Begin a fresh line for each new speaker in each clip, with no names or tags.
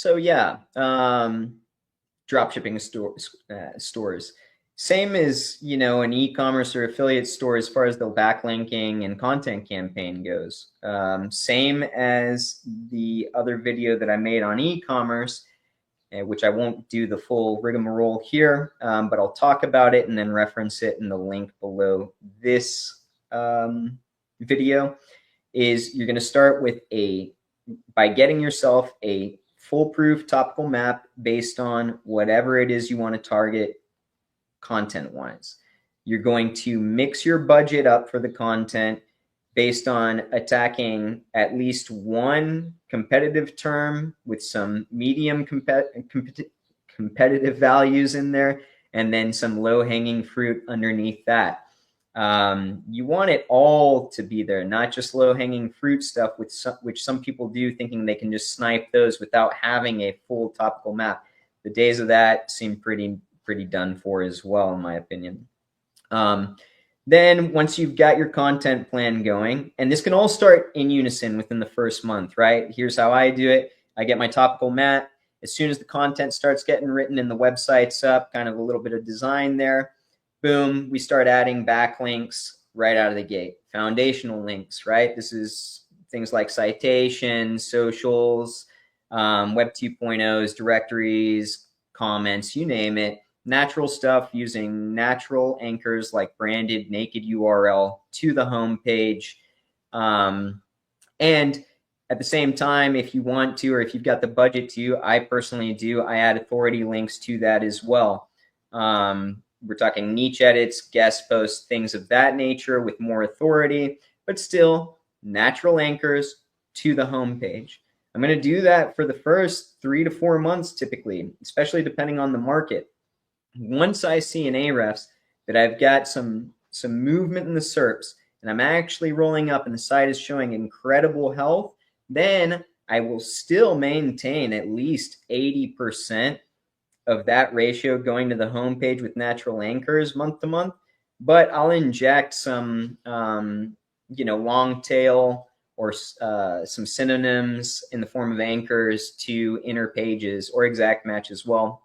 So yeah, dropshipping stores. Same as, an e-commerce or affiliate store as far as the backlinking and content campaign goes. Same as the other video that I made on e-commerce, which I won't do the full rigmarole here, but I'll talk about it and then reference it in the link below this video. Is you're going to start with by getting yourself a foolproof topical map based on whatever it is you want to target content-wise. You're going to mix your budget up for the content based on attacking at least one competitive term with some medium competitive values in there, and then some low-hanging fruit underneath that. You want it all to be there, not just low-hanging fruit stuff, which some people do, thinking they can just snipe those without having a full topical map. The days of that seem pretty done for as well, in my opinion. Then once you've got your content plan going, and this can all start in unison within the first month, right? Here's how I do it. I get my topical map. As soon as the content starts getting written and the website's up, kind of a little bit of design there, boom, we start adding backlinks right out of the gate. Foundational links, right? This is things like citations, socials, Web 2.0s, directories, comments, you name it. Natural stuff using natural anchors like branded naked URL to the home page. And at the same time, if you want to, or if you've got the budget to, I personally do, I add authority links to that as well. We're talking niche edits, guest posts, things of that nature with more authority, but still natural anchors to the home page. I'm going to do that for the first 3 to 4 months typically, especially depending on the market. Once I see in Ahrefs that I've got some movement in the SERPs and I'm actually rolling up and the site is showing incredible health, then I will still maintain at least 80% of that ratio going to the home page with natural anchors month to month, but I'll inject some long tail or some synonyms in the form of anchors to inner pages or exact match as well,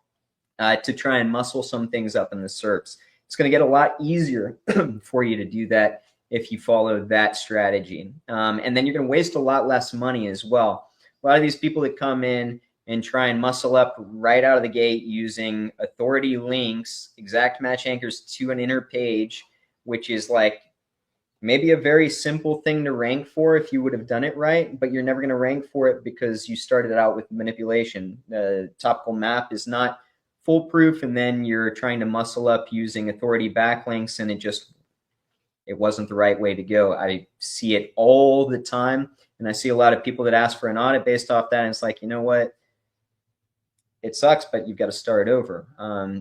to try and muscle some things up in the SERPs. It's going to get a lot easier for you to do that if you follow that strategy. And then you're going to waste a lot less money as well. A lot of these people that come in and try and muscle up right out of the gate using authority links, exact match anchors to an inner page, which is like maybe a very simple thing to rank for if you would have done it right, but you're never going to rank for it because you started out with manipulation. The topical map is not foolproof, and then you're trying to muscle up using authority backlinks, and it wasn't the right way to go. I see it all the time, and I see a lot of people that ask for an audit based off that, and it's like, you know what? It sucks, but you've got to start over.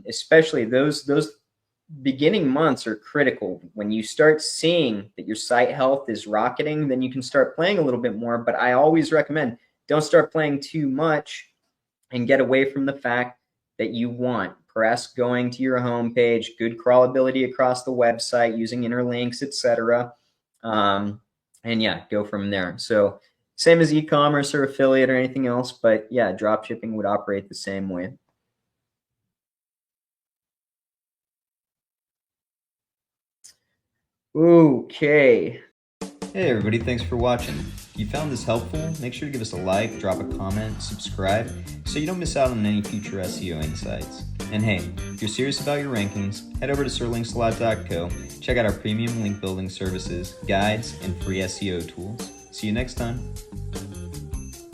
Especially those beginning months are critical. When you start seeing that your site health is rocketing, then you can start playing a little bit more. But I always recommend don't start playing too much and get away from the fact that you want press going to your homepage, good crawlability across the website using interlinks, etc. And yeah, go from there. So same as e-commerce or affiliate or anything else, but yeah, dropshipping would operate the same way. Okay. Hey everybody, thanks for watching. If you found this helpful, make sure to give us a like, drop a comment, subscribe, so you don't miss out on any future SEO insights. And hey, if you're serious about your rankings, head over to SirLinksalot.co, check out our premium link building services, guides, and free SEO tools. See you next time.